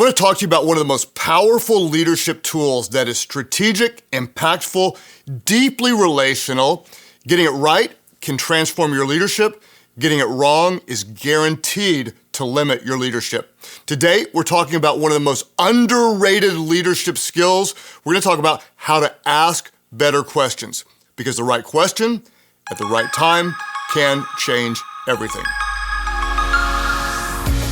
want to talk to you about one of the most powerful leadership tools that is strategic, impactful, deeply relational. Getting it right can transform your leadership. Getting it wrong is guaranteed to limit your leadership. Today, we're talking about one of the most underrated leadership skills. We're going to talk about how to ask better questions, because the right question at the right time can change everything.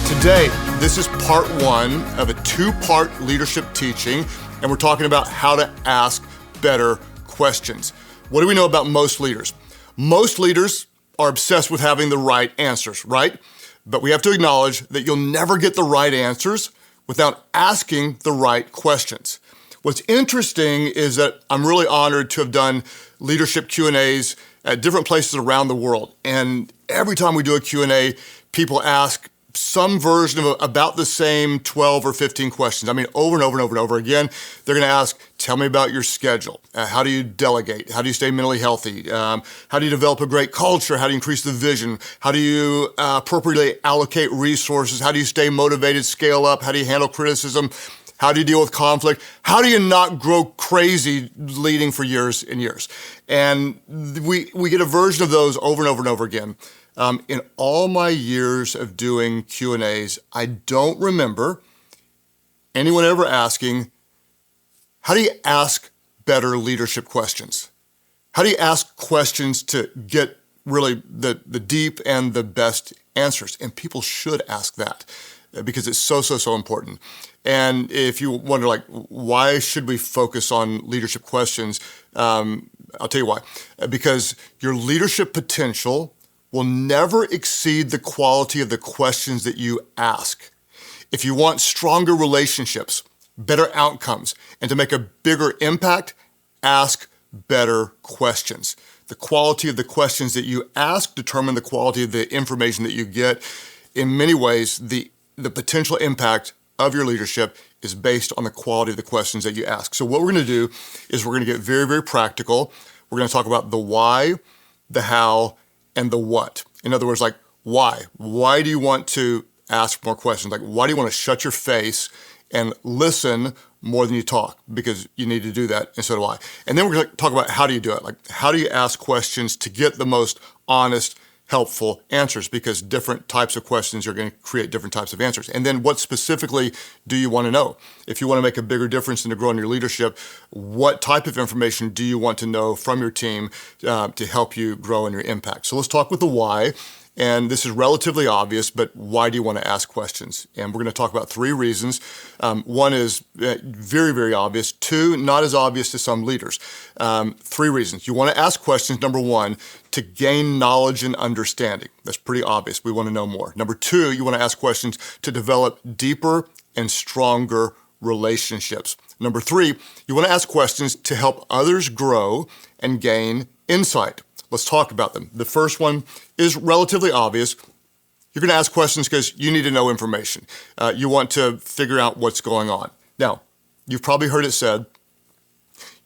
Today, this is part one of a two-part leadership teaching, and we're talking about how to ask better questions. What do we know about most leaders? Most leaders are obsessed with having the right answers, right? But we have to acknowledge that you'll never get the right answers without asking the right questions. What's interesting is that I'm really honored to have done leadership Q&As at different places around the world. And every time we do a Q&A, people ask some version of about the same 12 or 15 questions. I mean, over and over and over and over again, they're going to ask, tell me about your schedule. How do you delegate? How do you stay mentally healthy? How do you develop a great culture? How do you increase the vision? How do you appropriately allocate resources? How do you stay motivated, scale up? How do you handle criticism? How do you deal with conflict? How do you not grow crazy leading for years and years? And we get a version of those over and over and over again. In all my years of doing Q&As, I don't remember anyone ever asking, how do you ask better leadership questions? How do you ask questions to get really the deep and the best answers? And people should ask that because it's so important. And if you wonder, like, why should we focus on leadership questions? I'll tell you why. Because your leadership potential will never exceed the quality of the questions that you ask. If you want stronger relationships, better outcomes, and to make a bigger impact, ask better questions. The quality of the questions that you ask determine the quality of the information that you get. In many ways, the potential impact of your leadership is based on the quality of the questions that you ask. So what we're going to do is we're going to get very, very practical. We're going to talk about the why, the how, and the what. In other words, like, why? Why do you want to ask more questions? Like, why do you want to shut your face and listen more than you talk? Because you need to do that, and so do I. And then we're going to talk about how do you do it? Like, how do you ask questions to get the most honest, helpful answers? Because different types of questions are going to create different types of answers. And then what specifically do you want to know? If you want to make a bigger difference in growing your leadership, what type of information do you want to know from your team to help you grow in your impact? So let's talk with the why. And this is relatively obvious, but why do you want to ask questions? And we're going to talk about three reasons. One is very, very obvious. Two, not as obvious to some leaders. Three reasons. You want to ask questions, number one, to gain knowledge and understanding. That's pretty obvious. We want to know more. Number two, you want to ask questions to develop deeper and stronger relationships. Number three, you want to ask questions to help others grow and gain insight. Let's talk about them. The first one is relatively obvious. You're going to ask questions because you need to know information. You want to figure out what's going on. Now, you've probably heard it said,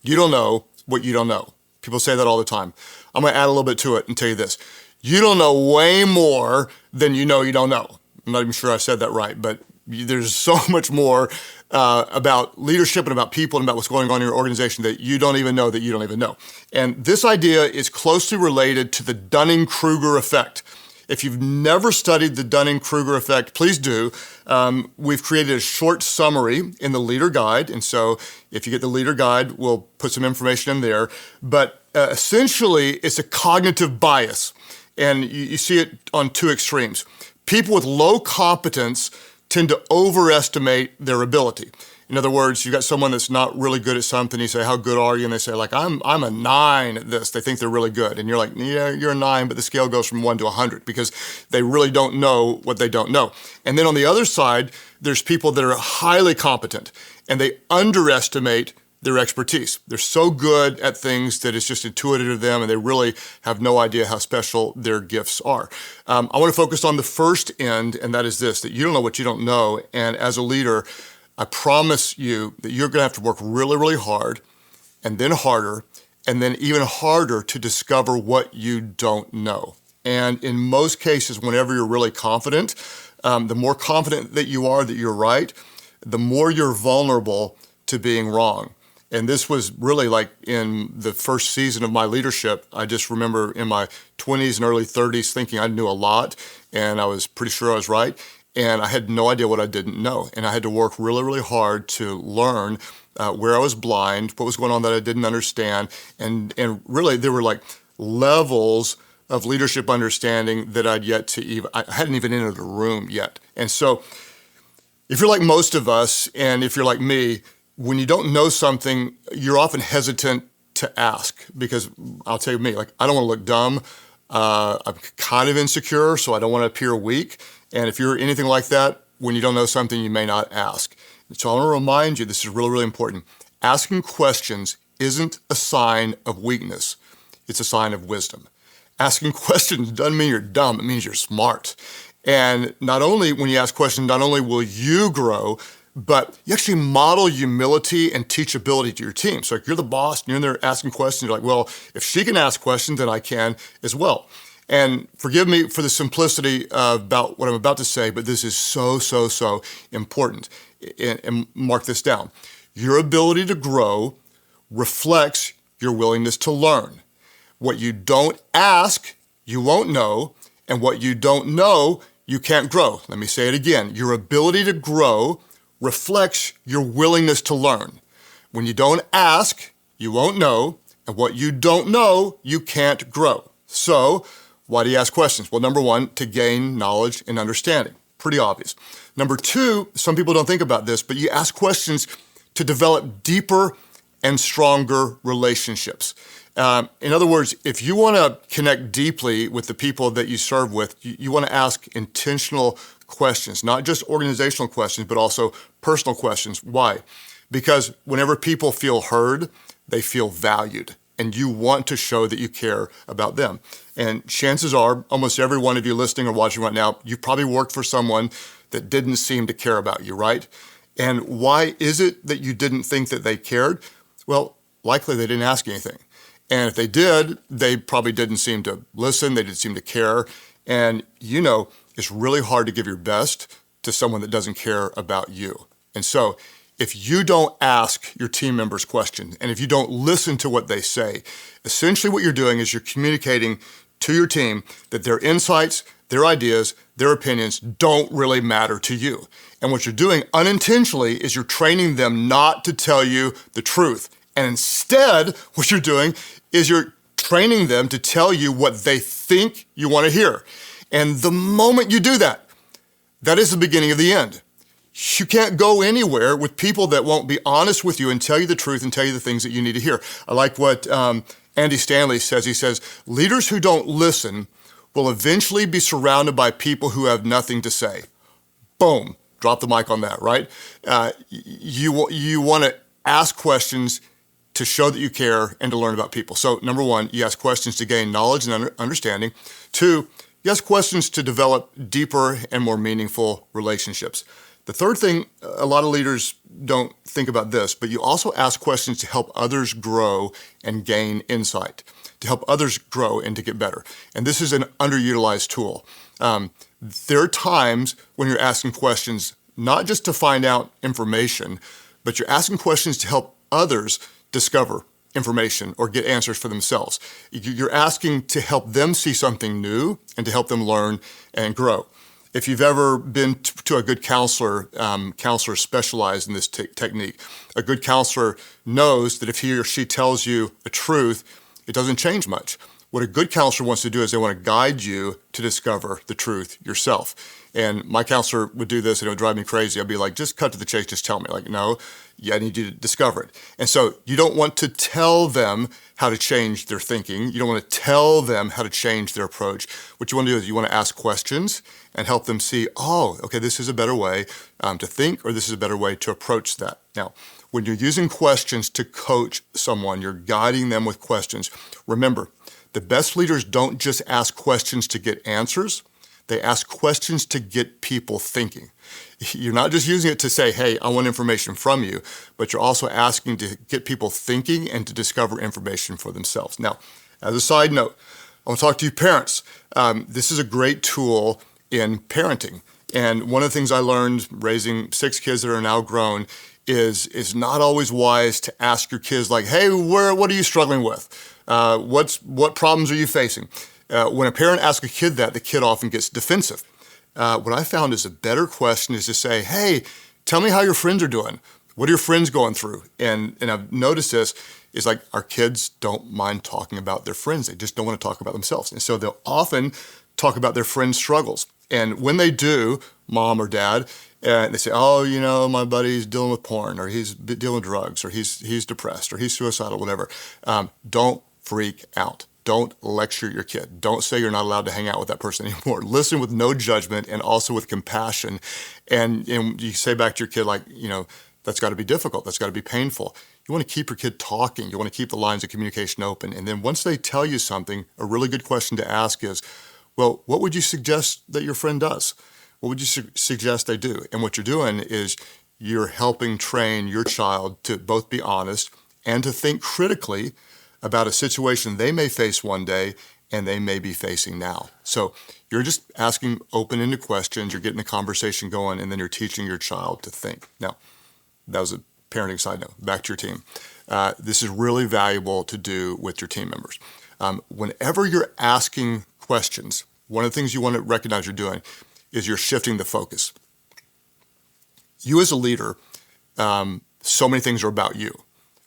you don't know what you don't know. People say that all the time. I'm going to add a little bit to it and tell you this. You don't know way more than you know you don't know. I'm not even sure I said that right, but there's so much more about leadership and about people and about what's going on in your organization that you don't even know that you don't even know. And this idea is closely related to the Dunning-Kruger effect. If you've never studied the Dunning-Kruger effect, please do. We've created a short summary in the Leader Guide. And so if you get the Leader Guide, we'll put some information in there. But essentially, it's a cognitive bias. And you see it on two extremes. People with low competence tend to overestimate their ability. In other words, you've got someone that's not really good at something, you say, how good are you? And they say, like, I'm a 9 at this. They think they're really good. And you're like, yeah, you're a 9, but the scale goes from 1 to 100 because they really don't know what they don't know. And then on the other side, there's people that are highly competent and they underestimate their expertise. They're so good at things that it's just intuitive to them and they really have no idea how special their gifts are. I want to focus on the first end, and that is this, that you don't know what you don't know. And as a leader, I promise you that you're going to have to work really, really hard and then harder and then even harder to discover what you don't know. And in most cases, whenever you're really confident, the more confident that you are that you're right, the more you're vulnerable to being wrong. And this was really like in the first season of my leadership. I just remember in my 20s and early 30s thinking I knew a lot, and I was pretty sure I was right. And I had no idea what I didn't know. And I had to work really, really hard to learn where I was blind, what was going on that I didn't understand. And really, there were like levels of leadership understanding that I hadn't even entered the room yet. And so if you're like most of us, and if you're like me, when you don't know something, you're often hesitant to ask, because I'll tell you me, like, I don't want to look dumb. I'm kind of insecure, so I don't want to appear weak. And if you're anything like that, when you don't know something, you may not ask. So I want to remind you, this is really, really important. Asking questions isn't a sign of weakness. It's a sign of wisdom. Asking questions doesn't mean you're dumb. It means you're smart. And not only when you ask questions, not only will you grow, but you actually model humility and teachability to your team. So if you're the boss and you're in there asking questions, you're like, well, if she can ask questions, then I can as well. And forgive me for the simplicity about what I'm about to say, but this is so, so, so important. And mark this down. Your ability to grow reflects your willingness to learn. What you don't ask, you won't know. And what you don't know, you can't grow. Let me say it again. Your ability to grow reflects your willingness to learn. When you don't ask, you won't know. And what you don't know, you can't grow. So, why do you ask questions? Well, number one, to gain knowledge and understanding. Pretty obvious. Number two, some people don't think about this, but you ask questions to develop deeper and stronger relationships. In other words, if you want to connect deeply with the people that you serve with, you want to ask intentional questions, not just organizational questions, but also personal questions. Why? Because whenever people feel heard, they feel valued, and you want to show that you care about them. And chances are, almost every one of you listening or watching right now, you've probably worked for someone that didn't seem to care about you, right? And why is it that you didn't think that they cared? Well, likely they didn't ask anything. And if they did, they probably didn't seem to listen, they didn't seem to care. And you know, it's really hard to give your best to someone that doesn't care about you. And so if you don't ask your team members questions, and if you don't listen to what they say, essentially what you're doing is you're communicating to your team that their insights, their ideas, their opinions don't really matter to you. And what you're doing unintentionally is you're training them not to tell you the truth. And instead, what you're doing is you're training them to tell you what they think you want to hear. And the moment you do that, that is the beginning of the end. You can't go anywhere with people that won't be honest with you and tell you the truth and tell you the things that you need to hear. I like what Andy Stanley says. He says, leaders who don't listen will eventually be surrounded by people who have nothing to say. Boom. Drop the mic on that, right? You want to ask questions to show that you care and to learn about people. So number one, you ask questions to gain knowledge and understanding. Two, you ask questions to develop deeper and more meaningful relationships. The third thing, a lot of leaders don't think about this, but you also ask questions to help others grow and gain insight, to help others grow and to get better. And this is an underutilized tool. There are times when you're asking questions, not just to find out information, but you're asking questions to help others discover information or get answers for themselves. You're asking to help them see something new and to help them learn and grow. If you've ever been to a good counselor, counselors specialize in this technique. A good counselor knows that if he or she tells you a truth, it doesn't change much. What a good counselor wants to do is they want to guide you to discover the truth yourself. And my counselor would do this and it would drive me crazy. I'd be like, just cut to the chase, just tell me. Like, no, yeah, I need you to discover it. And so you don't want to tell them how to change their thinking. You don't want to tell them how to change their approach. What you want to do is you want to ask questions and help them see, oh, okay, this is a better way to think, or this is a better way to approach that. Now, when you're using questions to coach someone, you're guiding them with questions. Remember, the best leaders don't just ask questions to get answers. They ask questions to get people thinking. You're not just using it to say, hey, I want information from you, but you're also asking to get people thinking and to discover information for themselves. Now, as a side note, I want to talk to you parents. This is a great tool in parenting. And one of the things I learned raising 6 kids that are now grown is it's not always wise to ask your kids like, hey, what are you struggling with? What problems are you facing? When a parent asks a kid that, the kid often gets defensive. What I found is a better question is to say, hey, tell me how your friends are doing. What are your friends going through? And I've noticed this is like our kids don't mind talking about their friends. They just don't want to talk about themselves. And so they'll often talk about their friends' struggles. And when they do, mom or dad, they say, oh, my buddy's dealing with porn, or he's dealing with drugs, or he's depressed, or he's suicidal, whatever. Don't freak out. Don't lecture your kid. Don't say you're not allowed to hang out with that person anymore. Listen with no judgment and also with compassion. And you say back to your kid, like, that's got to be difficult. That's got to be painful. You want to keep your kid talking. You want to keep the lines of communication open. And then once they tell you something, a really good question to ask is, well, what would you suggest that your friend does? What would you suggest they do? And what you're doing is you're helping train your child to both be honest and to think critically about a situation they may face one day and they may be facing now. So you're just asking open-ended questions, you're getting the conversation going, and then you're teaching your child to think. Now, that was a parenting side note. Back to your team. This is really valuable to do with your team members. Whenever you're asking questions, one of the things you want to recognize you're doing is you're shifting the focus. You as a leader, so many things are about you.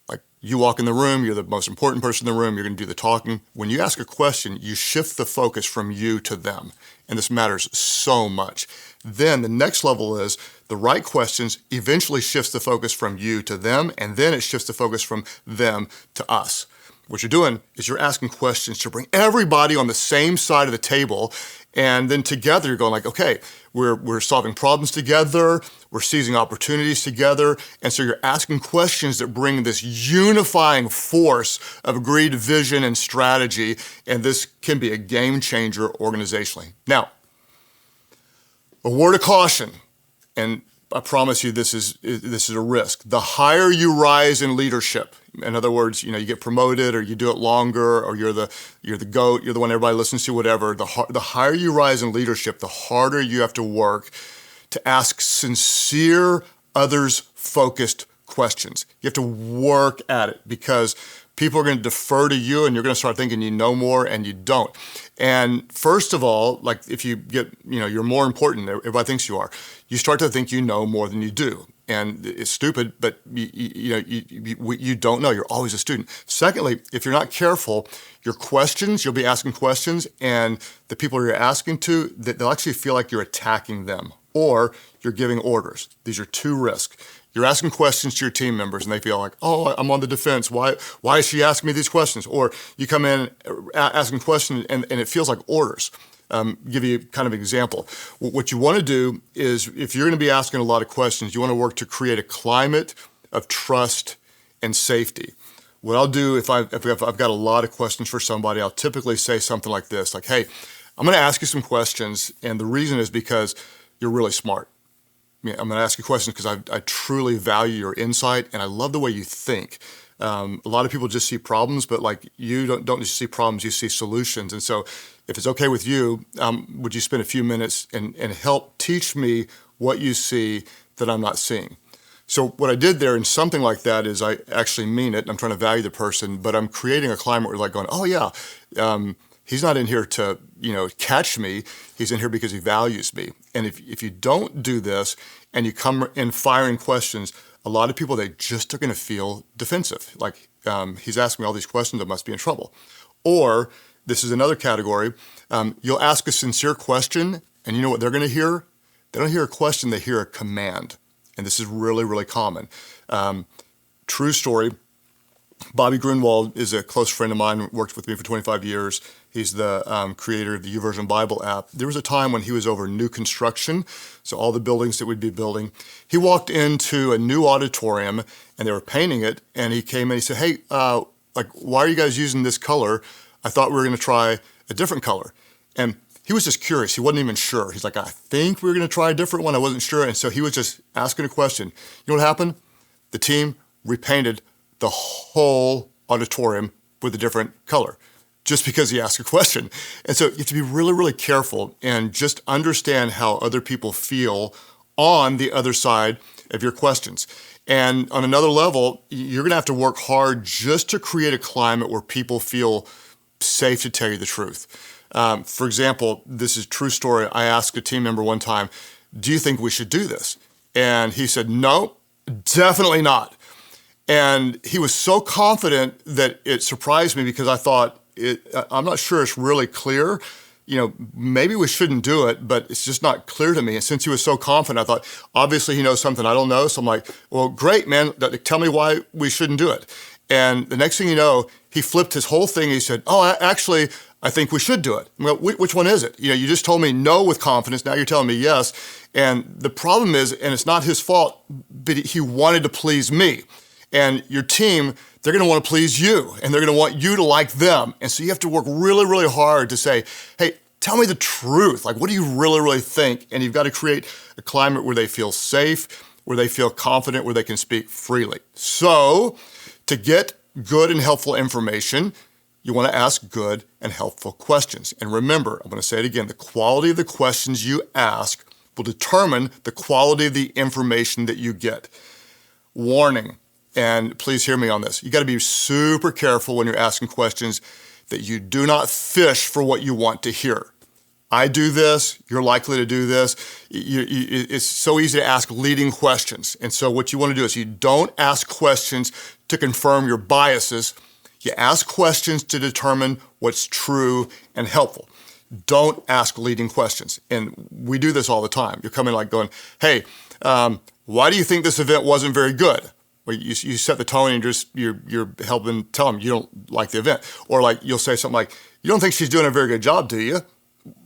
Like you walk in the room, you're the most important person in the room, you're going to do the talking. When you ask a question, you shift the focus from you to them. And this matters so much. Then the next level is the right questions eventually shifts the focus from you to them, and then it shifts the focus from them to us. What you're doing is you're asking questions to bring everybody on the same side of the table, and then together you're going like, okay, we're solving problems together, we're seizing opportunities together, and so you're asking questions that bring this unifying force of agreed vision and strategy, and this can be a game changer organizationally. Now, a word of caution, and I promise you this is a risk. The higher you rise in leadership, in other words, you get promoted or you do it longer or you're the GOAT, you're the one everybody listens to, whatever, the higher you rise in leadership, the harder you have to work to ask sincere, others-focused questions. You have to work at it because people are going to defer to you and you're going to start thinking you know more and you don't. And first of all, like if you get, you're more important than everybody thinks you are, you start to think you know more than you do. And it's stupid, but you don't know. You're always a student. Secondly, if you're not careful, your questions, you'll be asking questions, and the people you're asking to, they'll actually feel like you're attacking them or you're giving orders. These are 2 risks. You're asking questions to your team members, and they feel like, oh, I'm on the defense. Why is she asking me these questions? Or you come in asking questions, and it feels like orders. Give you kind of an example. What you want to do is, if you're going to be asking a lot of questions, you want to work to create a climate of trust and safety. What I'll do if I've got a lot of questions for somebody, I'll typically say something like this, like, hey, I'm going to ask you some questions, and the reason is because you're really smart. I'm going to ask you questions because I truly value your insight, and I love the way you think. A lot of people just see problems, but like you don't just see problems, you see solutions. And so if it's okay with you, would you spend a few minutes and help teach me what you see that I'm not seeing? So what I did there in something like that is I actually mean it, and I'm trying to value the person, but I'm creating a climate where like going, oh yeah, he's not in here to, catch me. He's in here because he values me. And if you don't do this and you come in firing questions, a lot of people, they just are going to feel defensive. Like, he's asking me all these questions, I must be in trouble. Or this is another category. You'll ask a sincere question, and you know what they're going to hear? They don't hear a question, they hear a command. And this is really, really common. True story. Bobby Grunwald is a close friend of mine, worked with me for 25 years. He's the creator of the YouVersion Bible app. There was a time when he was over new construction, so all the buildings that we'd be building. He walked into a new auditorium, and they were painting it, and he came in and he said, hey, why are you guys using this color? I thought we were going to try a different color. And he was just curious. He wasn't even sure. He's like, I think we were going to try a different one. I wasn't sure. And so he was just asking a question. You know what happened? The team repainted the whole auditorium with a different color. just because he asked a question. And so you have to be really, really careful and just understand how other people feel on the other side of your questions. And on another level, you're going to have to work hard just to create a climate where people feel safe to tell you the truth. For example, this is a true story. I asked a team member one time, do you think we should do this? And he said, no, definitely not. And he was so confident that it surprised me because I thought, I'm not sure it's really clear. Maybe we shouldn't do it, but it's just not clear to me. And since he was so confident, I thought, obviously he knows something I don't know. So I'm like, well, great, man. Tell me why we shouldn't do it. And the next thing you know, he flipped his whole thing. He said, oh, actually, I think we should do it. Well, which one is it? You just told me no with confidence. Now you're telling me yes. And the problem is, and it's not his fault, but he wanted to please me. And your team, they're going to want to please you, and they're going to want you to like them. And so you have to work really, really hard to say, hey, tell me the truth. Like, what do you really, really think? And you've got to create a climate where they feel safe, where they feel confident, where they can speak freely. So to get good and helpful information, you want to ask good and helpful questions. And remember, I'm going to say it again, the quality of the questions you ask will determine the quality of the information that you get. Warning, and please hear me on this. You got to be super careful when you're asking questions that you do not fish for what you want to hear. I do this, you're likely to do this. It's so easy to ask leading questions. And so what you want to do is you don't ask questions to confirm your biases. You ask questions to determine what's true and helpful. Don't ask leading questions. And we do this all the time. You're coming like going, hey, why do you think this event wasn't very good? Well, you set the tone and you're helping tell them you don't like the event. Or like you'll say something like, you don't think she's doing a very good job, do you?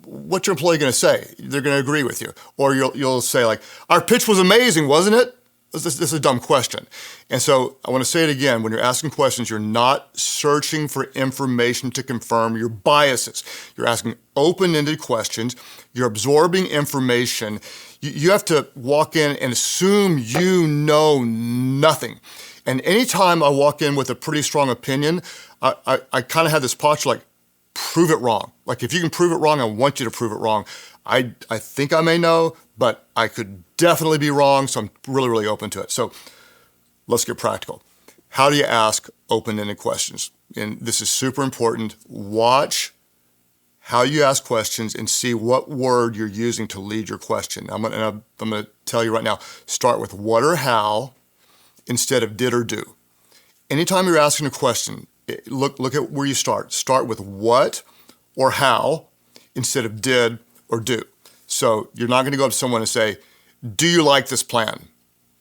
What's your employee going to say? They're going to agree with you. Or you'll say like, our pitch was amazing, wasn't it? This is a dumb question. And so I want to say it again. When you're asking questions, you're not searching for information to confirm your biases. You're asking open-ended questions. You're absorbing information. You have to walk in and assume you know nothing. And anytime I walk in with a pretty strong opinion, I kind of have this posture like, prove it wrong. Like if you can prove it wrong, I want you to prove it wrong. I think I may know, but I could definitely be wrong, so I'm really, really open to it. So let's get practical. How do you ask open-ended questions? And this is super important. Watch how you ask questions and see what word you're using to lead your question. I'm going to tell you right now, start with what or how instead of did or do. Anytime you're asking a question, look at where you start. Start with what or how instead of did or do. So you're not going to go up to someone and say, do you like this plan?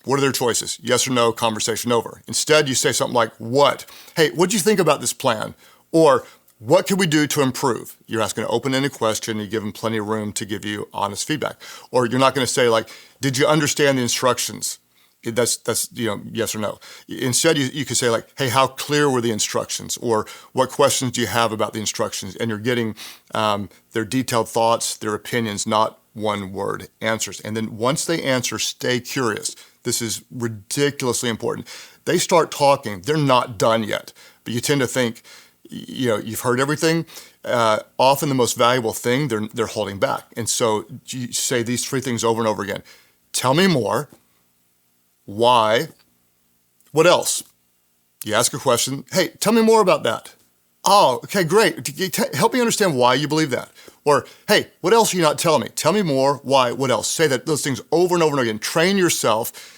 What are their choices? Yes or no, conversation over. Instead, you say something like, what? Hey, what do you think about this plan? Or what can we do to improve? You're asking an open-ended question. You give them plenty of room to give you honest feedback. Or you're not going to say like, did you understand the instructions? That's yes or no. Instead, you could say like, hey, how clear were the instructions? Or what questions do you have about the instructions? And you're getting their detailed thoughts, their opinions, not one-word answers. And then once they answer, stay curious. This is ridiculously important. They start talking. They're not done yet. But you tend to think, you've heard everything. Often the most valuable thing, they're holding back. And so you say these three things over and over again. Tell me more. Why? What else? You ask a question. Hey, tell me more about that. Oh, okay, great. Help me understand why you believe that. Or, hey, what else are you not telling me? Tell me more. Why? What else? Say those things over and over and again. Train yourself.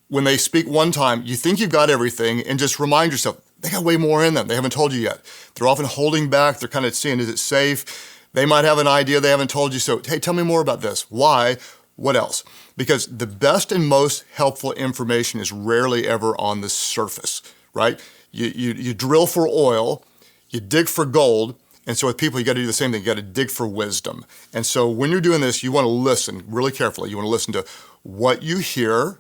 When they speak one time, you think you've got everything, and just remind yourself, they got way more in them. They haven't told you yet. They're often holding back. They're kind of seeing, is it safe? They might have an idea they haven't told you. So, hey, tell me more about this. Why? What else? Because the best and most helpful information is rarely ever on the surface, right? You drill for oil, you dig for gold, and so with people, you got to do the same thing. You got to dig for wisdom. And so when you're doing this, you want to listen really carefully. You want to listen to what you hear.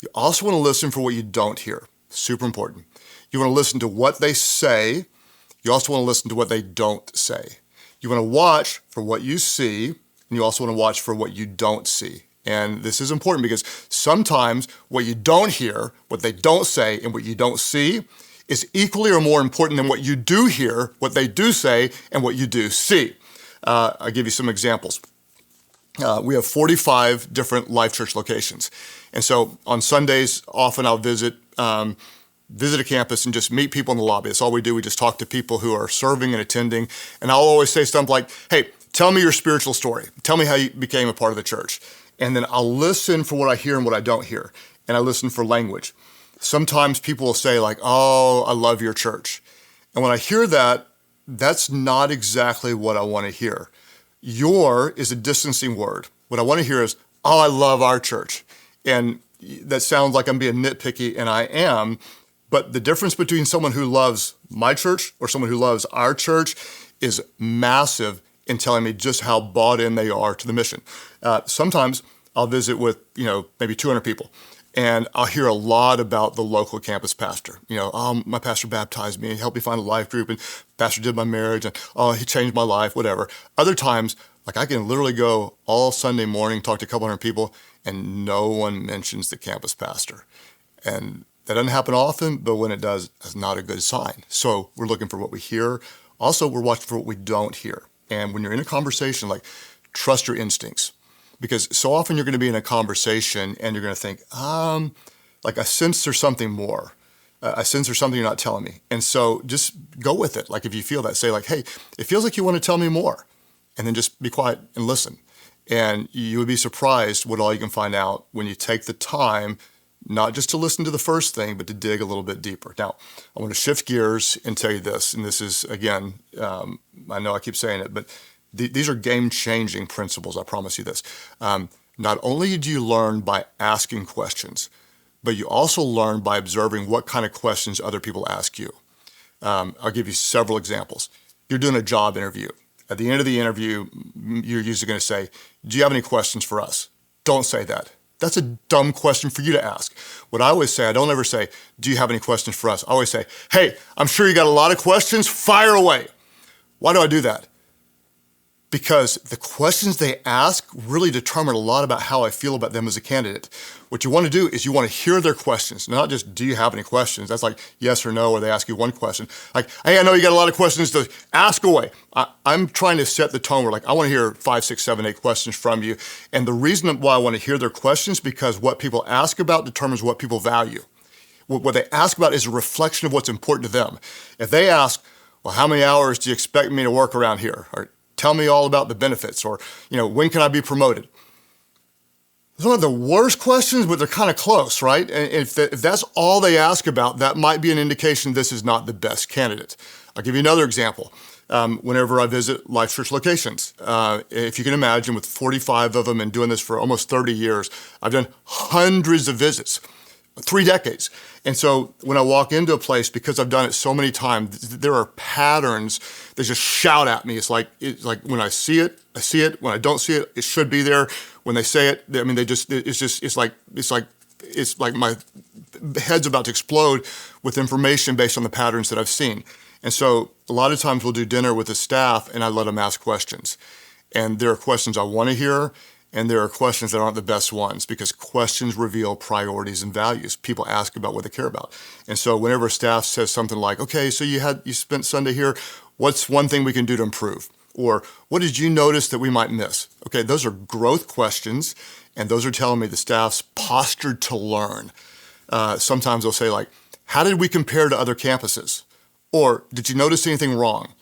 You also want to listen for what you don't hear. Super important. You want to listen to what they say. You also want to listen to what they don't say. You want to watch for what you see, and you also want to watch for what you don't see. And this is important because sometimes what you don't hear, what they don't say, and what you don't see is equally or more important than what you do hear, what they do say, and what you do see. I'll give you some examples. We have 45 different Life.Church locations. And so on Sundays, often I'll visit a campus and just meet people in the lobby. That's all we do. We just talk to people who are serving and attending. And I'll always say something like, hey, tell me your spiritual story. Tell me how you became a part of the church. And then I'll listen for what I hear and what I don't hear. And I listen for language. Sometimes people will say like, oh, I love your church. And when I hear that, that's not exactly what I want to hear. Your is a distancing word. What I want to hear is, oh, I love our church. And that sounds like I'm being nitpicky, and I am. But the difference between someone who loves my church or someone who loves our church is massive in telling me just how bought in they are to the mission. Sometimes I'll visit with, maybe 200 people, and I'll hear a lot about the local campus pastor. My pastor baptized me and helped me find a life group, and pastor did my marriage, and he changed my life, whatever. Other times, like I can literally go all Sunday morning, talk to a couple hundred people, and no one mentions the campus pastor. And that doesn't happen often, but when it does, it's not a good sign. So we're looking for what we hear. Also, we're watching for what we don't hear. And when you're in a conversation, like, trust your instincts. Because so often you're going to be in a conversation and you're going to think, I sense there's something more. I sense there's something you're not telling me. And so just go with it. Like if you feel that, say like, hey, it feels like you want to tell me more. And then just be quiet and listen. And you would be surprised what all you can find out when you take the time, not just to listen to the first thing, but to dig a little bit deeper. Now, I want to shift gears and tell you this. And this is, again, I know I keep saying it, but these are game-changing principles, I promise you this. Not only do you learn by asking questions, but you also learn by observing what kind of questions other people ask you. I'll give you several examples. You're doing a job interview. At the end of the interview, you're usually going to say, do you have any questions for us? Don't say that. That's a dumb question for you to ask. What I always say, I don't ever say, do you have any questions for us? I always say, hey, I'm sure you got a lot of questions, fire away. Why do I do that? Because the questions they ask really determine a lot about how I feel about them as a candidate. What you want to do is you want to hear their questions, not just, do you have any questions? That's like yes or no, or they ask you one question. Like, hey, I know you got a lot of questions, to ask away. I'm trying to set the tone where I want to hear 5, 6, 7, 8 questions from you. And the reason why I want to hear their questions, because what people ask about determines what people value. What they ask about is a reflection of what's important to them. If they ask, well, how many hours do you expect me to work around here? Or tell me all about the benefits, or, when can I be promoted? Those are the worst questions, but they're kind of close, right? And if that's all they ask about, that might be an indication this is not the best candidate. I'll give you another example. Whenever I visit Life.Church locations, if you can imagine, with 45 of them and doing this for almost 30 years, I've done hundreds of visits, 3 decades. And so when I walk into a place, because I've done it so many times, there are patterns that just shout at me. It's like when I see it, I see it. When I don't see it, it should be there. When they say it, it's like my head's about to explode with information based on the patterns that I've seen. And so a lot of times we'll do dinner with the staff and I let them ask questions. And there are questions I want to hear, and there are questions that aren't the best ones, because questions reveal priorities and values. People ask about what they care about. And so whenever staff says something like, okay, so you spent Sunday here, what's one thing we can do to improve? Or what did you notice that we might miss? Okay, those are growth questions, and those are telling me the staff's postured to learn. Sometimes they'll say like, how did we compare to other campuses? Or did you notice anything wrong?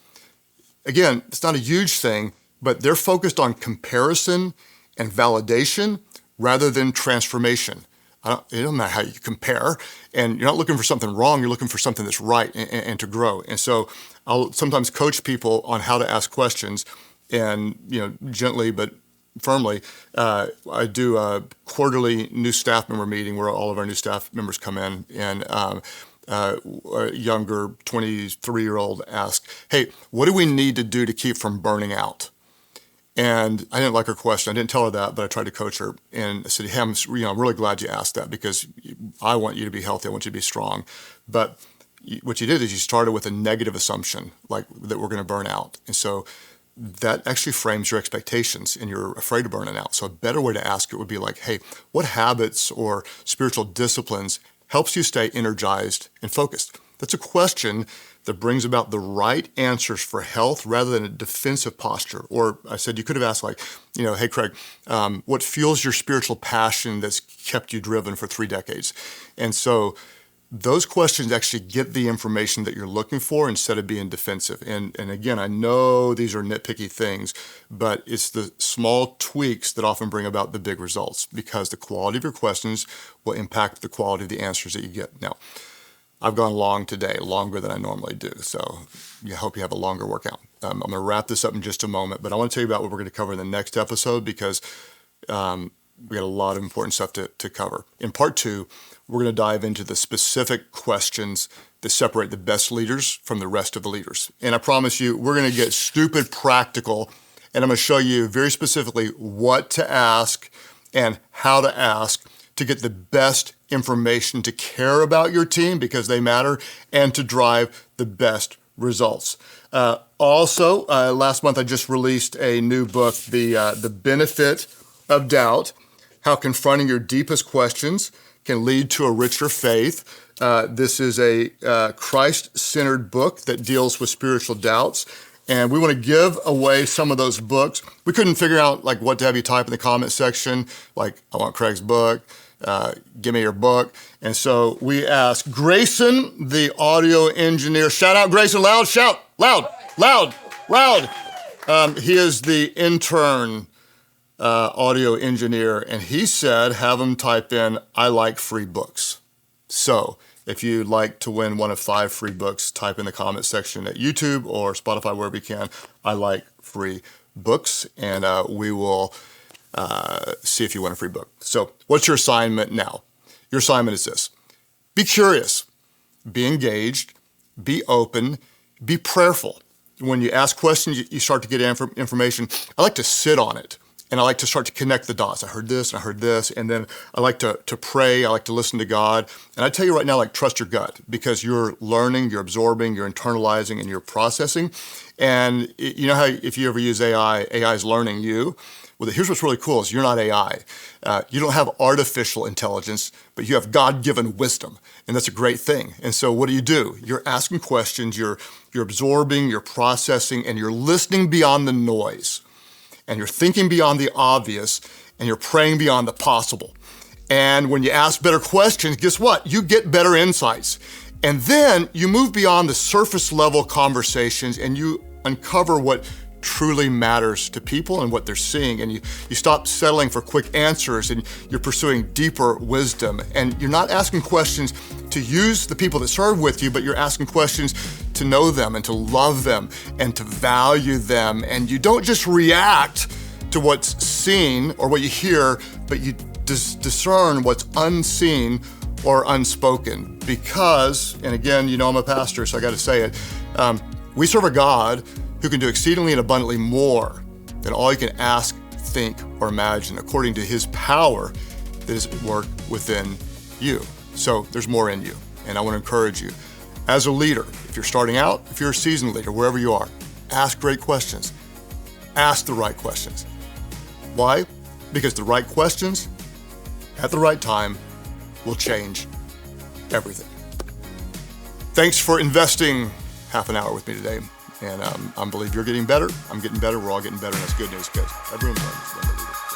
Again, it's not a huge thing, but they're focused on comparison and validation rather than transformation. It doesn't matter how you compare, and you're not looking for something wrong, you're looking for something that's right and to grow. And so I'll sometimes coach people on how to ask questions, and gently but firmly. I do a quarterly new staff member meeting where all of our new staff members come in, and a younger 23-year-old asked, hey, what do we need to do to keep from burning out? And I didn't like her question. I didn't tell her that, but I tried to coach her. And I said, hey, I'm really glad you asked that, because I want you to be healthy. I want you to be strong. But what you did is you started with a negative assumption, like that we're going to burn out. And so that actually frames your expectations, and you're afraid of burning out. So a better way to ask it would be like, hey, what habits or spiritual disciplines helps you stay energized and focused? That's a question that brings about the right answers for health rather than a defensive posture. Or I said, you could have asked hey, Craig, what fuels your spiritual passion that's kept you driven for 3 decades? And so those questions actually get the information that you're looking for instead of being defensive. And again, I know these are nitpicky things, but it's the small tweaks that often bring about the big results, because the quality of your questions will impact the quality of the answers that you get. Now, I've gone long today, longer than I normally do, so I hope you have a longer workout. I'm going to wrap this up in just a moment, but I want to tell you about what we're going to cover in the next episode, because we got a lot of important stuff to cover. In part 2, we're going to dive into the specific questions that separate the best leaders from the rest of the leaders. And I promise you, we're going to get stupid practical, and I'm going to show you very specifically what to ask and how to ask to get the best information to care about your team, because they matter, and to drive the best results. Also, last month I just released a new book, The Benefit of Doubt, How Confronting Your Deepest Questions Can Lead to a Richer Faith. This is a Christ-centered book that deals with spiritual doubts. And we want to give away some of those books. We couldn't figure out what to have you type in the comment section, I want Craig's book, give me your book. And so we asked Grayson, the audio engineer. Shout out Grayson, loud, shout, loud. He is the intern audio engineer, and he said, have him type in, I like free books. So if you'd like to win one of 5 free books, type in the comment section at YouTube or Spotify, wherever you can, I like free books, and we will see if you win a free book. So what's your assignment now? Your assignment is this: be curious, be engaged, be open, be prayerful. When you ask questions, you start to get information. I like to sit on it, and I like to start to connect the dots. I heard this, and I heard this, and then I like to pray. I like to listen to God. And I tell you right now, trust your gut, because you're learning, you're absorbing, you're internalizing, and you're processing. And you know how if you ever use AI, AI is learning you. Well, here's what's really cool is you're not AI. You don't have artificial intelligence, but you have God-given wisdom, and that's a great thing. And so what do? You're asking questions, you're absorbing, you're processing, and you're listening beyond the noise, and you're thinking beyond the obvious, and you're praying beyond the possible. And when you ask better questions, guess what? You get better insights. And then you move beyond the surface level conversations, and you uncover what truly matters to people and what they're seeing, and you stop settling for quick answers, and you're pursuing deeper wisdom. And you're not asking questions to use the people that serve with you, but you're asking questions to know them and to love them and to value them. And you don't just react to what's seen or what you hear, but you discern what's unseen or unspoken. Because, and again, I'm a pastor, so I got to say it, we serve a God who can do exceedingly and abundantly more than all you can ask, think, or imagine, according to his power that is at work within you. So there's more in you. And I want to encourage you, as a leader, if you're starting out, if you're a seasoned leader, wherever you are, ask great questions. Ask the right questions. Why? Because the right questions at the right time will change everything. Thanks for investing half an hour with me today. And I believe you're getting better. I'm getting better. We're all getting better. And that's good news, because everyone learns when they lead.